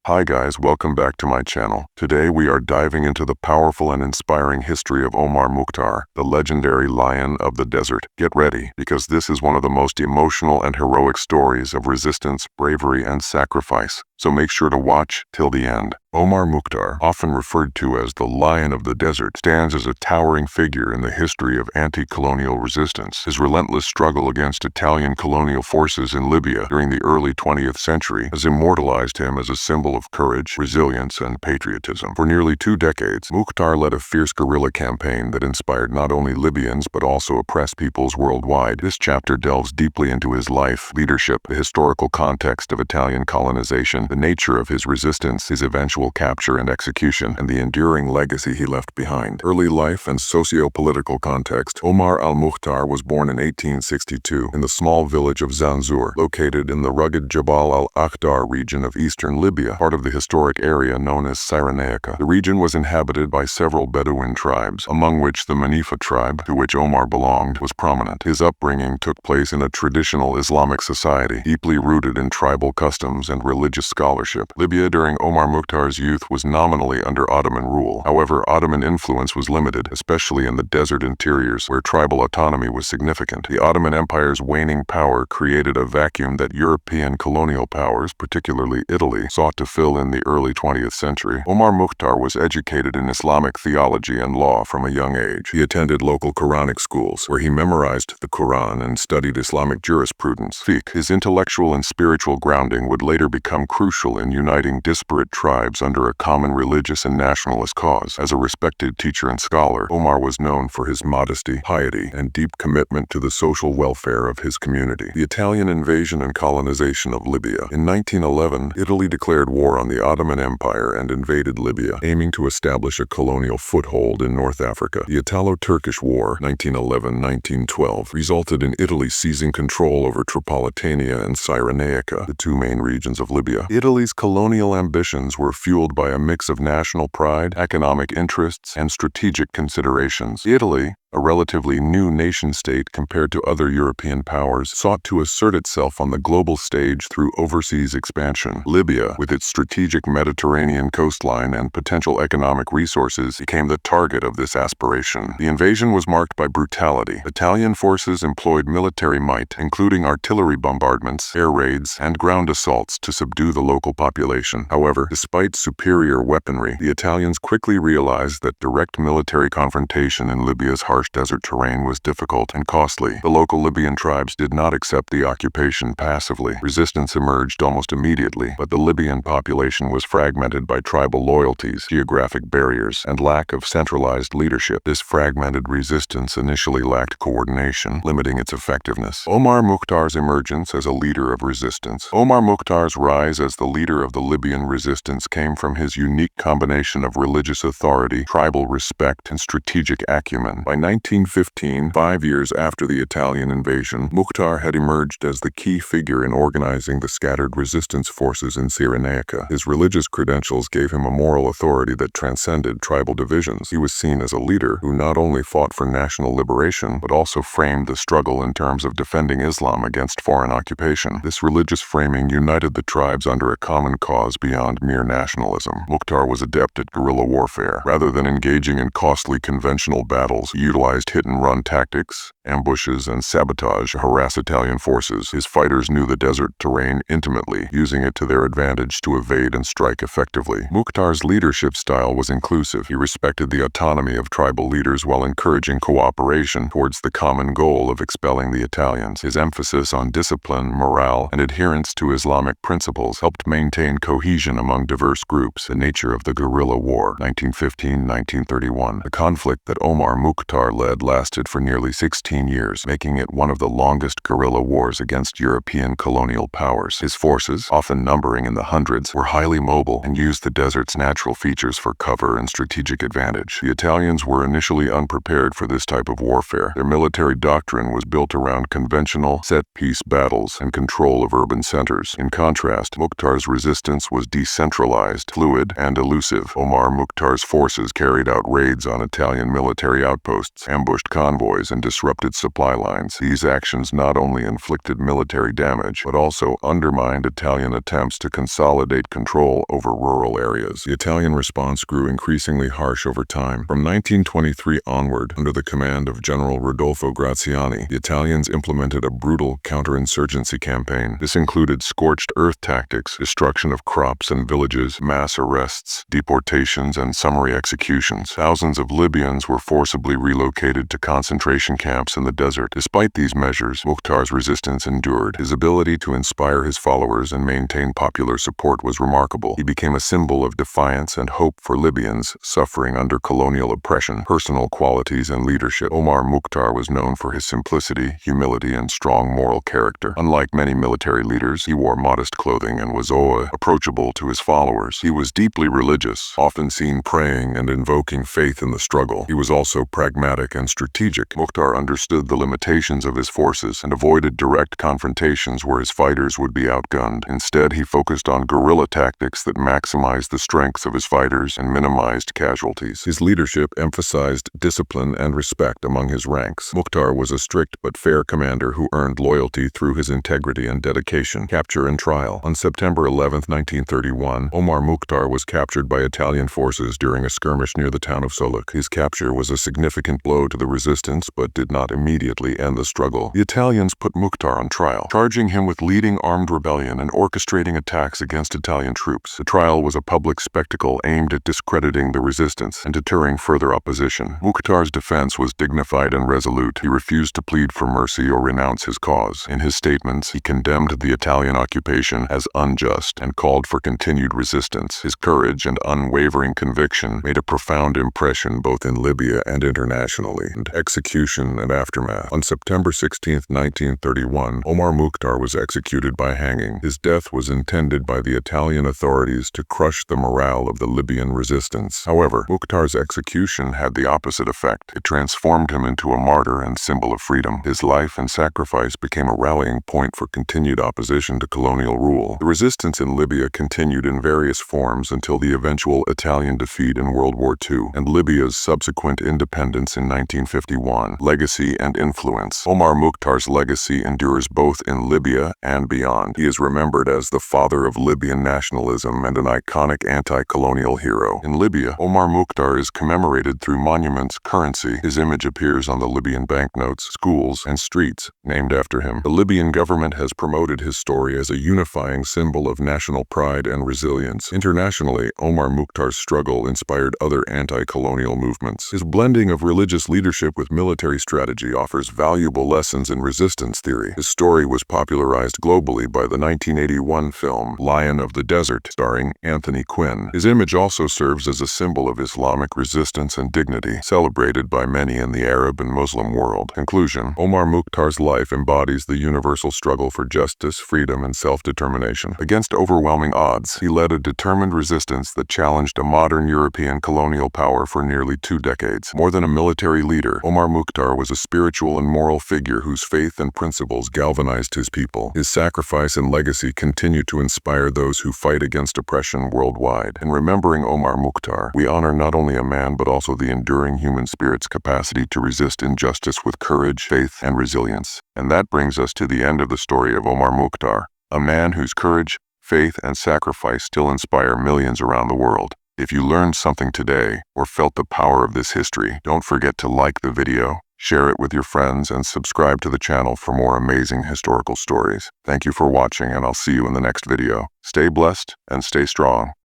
Hi guys, welcome back to my channel. Today we are diving into the powerful and inspiring history of Omar Mukhtar, the legendary lion of the desert. Get ready, because this is one of the most emotional and heroic stories of resistance, bravery, and sacrifice. So make sure to watch till the end. Omar Mukhtar, often referred to as the Lion of the Desert, stands as a towering figure in the history of anti-colonial resistance. His relentless struggle against Italian colonial forces in Libya during the early 20th century has immortalized him as a symbol of courage, resilience, and patriotism. For nearly 2 decades, Mukhtar led a fierce guerrilla campaign that inspired not only Libyans but also oppressed peoples worldwide. This chapter delves deeply into his life, leadership, the historical context of Italian colonization, the nature of his resistance, his eventual capture and execution, and the enduring legacy he left behind. Early life and socio-political context. Omar al-Mukhtar was born in 1862 in the small village of Zanzur, located in the rugged Jabal al-Akhdar region of eastern Libya, part of the historic area known as Cyrenaica. The region was inhabited by several Bedouin tribes, among which the Manifa tribe, to which Omar belonged, was prominent. His upbringing took place in a traditional Islamic society, deeply rooted in tribal customs and religious scholarship. Libya during Omar Mukhtar's youth was nominally under Ottoman rule. However, Ottoman influence was limited, especially in the desert interiors, where tribal autonomy was significant. The Ottoman Empire's waning power created a vacuum that European colonial powers, particularly Italy, sought to fill in the early 20th century. Omar Mukhtar was educated in Islamic theology and law from a young age. He attended local Quranic schools, where he memorized the Quran and studied Islamic jurisprudence. Fiqh. His intellectual and spiritual grounding would later become crucial in uniting disparate tribes under a common religious and nationalist cause. As a respected teacher and scholar, Omar was known for his modesty, piety, and deep commitment to the social welfare of his community. The Italian invasion and colonization of Libya. In 1911, Italy declared war on the Ottoman Empire and invaded Libya, aiming to establish a colonial foothold in North Africa. The Italo-Turkish War, 1911-1912, resulted in Italy seizing control over Tripolitania and Cyrenaica, the 2 main regions of Libya. Italy's colonial ambitions were fueled by a mix of national pride, economic interests, and strategic considerations. Italy, a relatively new nation-state compared to other European powers, sought to assert itself on the global stage through overseas expansion. Libya, with its strategic Mediterranean coastline and potential economic resources, became the target of this aspiration. The invasion was marked by brutality. Italian forces employed military might, including artillery bombardments, air raids, and ground assaults to subdue the local population. However, despite superior weaponry, the Italians quickly realized that direct military confrontation in Libya's harsh desert terrain was difficult and costly. The local Libyan tribes did not accept the occupation passively. Resistance emerged almost immediately, but the Libyan population was fragmented by tribal loyalties, geographic barriers, and lack of centralized leadership. This fragmented resistance initially lacked coordination, limiting its effectiveness. Omar Mukhtar's emergence as a leader of resistance. Omar Mukhtar's rise as the leader of the Libyan resistance came from his unique combination of religious authority, tribal respect, and strategic acumen. By 1915, 5 years after the Italian invasion, Mukhtar had emerged as the key figure in organizing the scattered resistance forces in Cyrenaica. His religious credentials gave him a moral authority that transcended tribal divisions. He was seen as a leader who not only fought for national liberation, but also framed the struggle in terms of defending Islam against foreign occupation. This religious framing united the tribes under a common cause beyond mere nationalism. Mukhtar was adept at guerrilla warfare. Rather than engaging in costly conventional battles, he utilized hit-and-run tactics, ambushes, and sabotage to harass Italian forces. His fighters knew the desert terrain intimately, using it to their advantage to evade and strike effectively. Mukhtar's leadership style was inclusive. He respected the autonomy of tribal leaders while encouraging cooperation towards the common goal of expelling the Italians. His emphasis on discipline, morale, and adherence to Islamic principles helped maintain cohesion among diverse groups. The nature of the guerrilla war, 1915-1931. The conflict that Omar Mukhtar led lasted for nearly 16 years, making it one of the longest guerrilla wars against European colonial powers. His forces, often numbering in the hundreds, were highly mobile and used the desert's natural features for cover and strategic advantage. The Italians were initially unprepared for this type of warfare. Their military doctrine was built around conventional, set-piece battles and control of urban centers. In contrast, Mukhtar's resistance was decentralized, fluid, and elusive. Omar Mukhtar's forces carried out raids on Italian military outposts, deserts, ambushed convoys, and disrupted supply lines. These actions not only inflicted military damage, but also undermined Italian attempts to consolidate control over rural areas. The Italian response grew increasingly harsh over time. From 1923 onward, under the command of General Rodolfo Graziani, the Italians implemented a brutal counterinsurgency campaign. This included scorched earth tactics, destruction of crops and villages, mass arrests, deportations, and summary executions. Thousands of Libyans were forcibly relocated to concentration camps in the desert. Despite these measures, Mukhtar's resistance endured. His ability to inspire his followers and maintain popular support was remarkable. He became a symbol of defiance and hope for Libyans suffering under colonial oppression. Personal qualities and leadership. Omar Mukhtar was known for his simplicity, humility, and strong moral character. Unlike many military leaders, he wore modest clothing and was approachable to his followers. He was deeply religious, often seen praying and invoking faith in the struggle. He was also pragmatic and strategic. Mukhtar understood the limitations of his forces and avoided direct confrontations where his fighters would be outgunned. Instead, he focused on guerrilla tactics that maximized the strength of his fighters and minimized casualties. His leadership emphasized discipline and respect among his ranks. Mukhtar was a strict but fair commander who earned loyalty through his integrity and dedication. Capture and trial. On September 11, 1931, Omar Mukhtar was captured by Italian forces during a skirmish near the town of Solok. His capture was a significant blow to the resistance but did not immediately end the struggle. The Italians put Mukhtar on trial, charging him with leading armed rebellion and orchestrating attacks against Italian troops. The trial was a public spectacle aimed at discrediting the resistance and deterring further opposition. Mukhtar's defense was dignified and resolute. He refused to plead for mercy or renounce his cause. In his statements, he condemned the Italian occupation as unjust and called for continued resistance. His courage and unwavering conviction made a profound impression both in Libya and internationally. Execution and aftermath. On September 16, 1931, Omar Mukhtar was executed by hanging. His death was intended by the Italian authorities to crush the morale of the Libyan resistance. However, Mukhtar's execution had the opposite effect. It transformed him into a martyr and symbol of freedom. His life and sacrifice became a rallying point for continued opposition to colonial rule. The resistance in Libya continued in various forms until the eventual Italian defeat in World War II and Libya's subsequent independence in 1951. Legacy and influence. Omar Mukhtar's legacy endures both in Libya and beyond. He is remembered as the father of Libyan nationalism and an iconic anti-colonial hero. In Libya, Omar Mukhtar is commemorated through monuments, currency. His image appears on the Libyan banknotes, schools, and streets named after him. The Libyan government has promoted his story as a unifying symbol of national pride and resilience. Internationally, Omar Mukhtar's struggle inspired other anti-colonial movements. His blending of religious leadership with military strategy offers valuable lessons in resistance theory. His story was popularized globally by the 1981 film Lion of the Desert, starring Anthony Quinn. His image also serves as a symbol of Islamic resistance and dignity, celebrated by many in the Arab and Muslim world. Conclusion. Omar Mukhtar's life embodies the universal struggle for justice, freedom, and self-determination. Against overwhelming odds, he led a determined resistance that challenged a modern European colonial power for nearly 2 decades. More than a military leader, Omar Mukhtar was a spiritual and moral figure whose faith and principles galvanized his people. His sacrifice and legacy continue to inspire those who fight against oppression worldwide. In remembering Omar Mukhtar, we honor not only a man but also the enduring human spirit's capacity to resist injustice with courage, faith, and resilience. And that brings us to the end of the story of Omar Mukhtar, a man whose courage, faith, and sacrifice still inspire millions around the world. If you learned something today or felt the power of this history, don't forget to like the video, share it with your friends, and subscribe to the channel for more amazing historical stories. Thank you for watching, and I'll see you in the next video. Stay blessed and stay strong.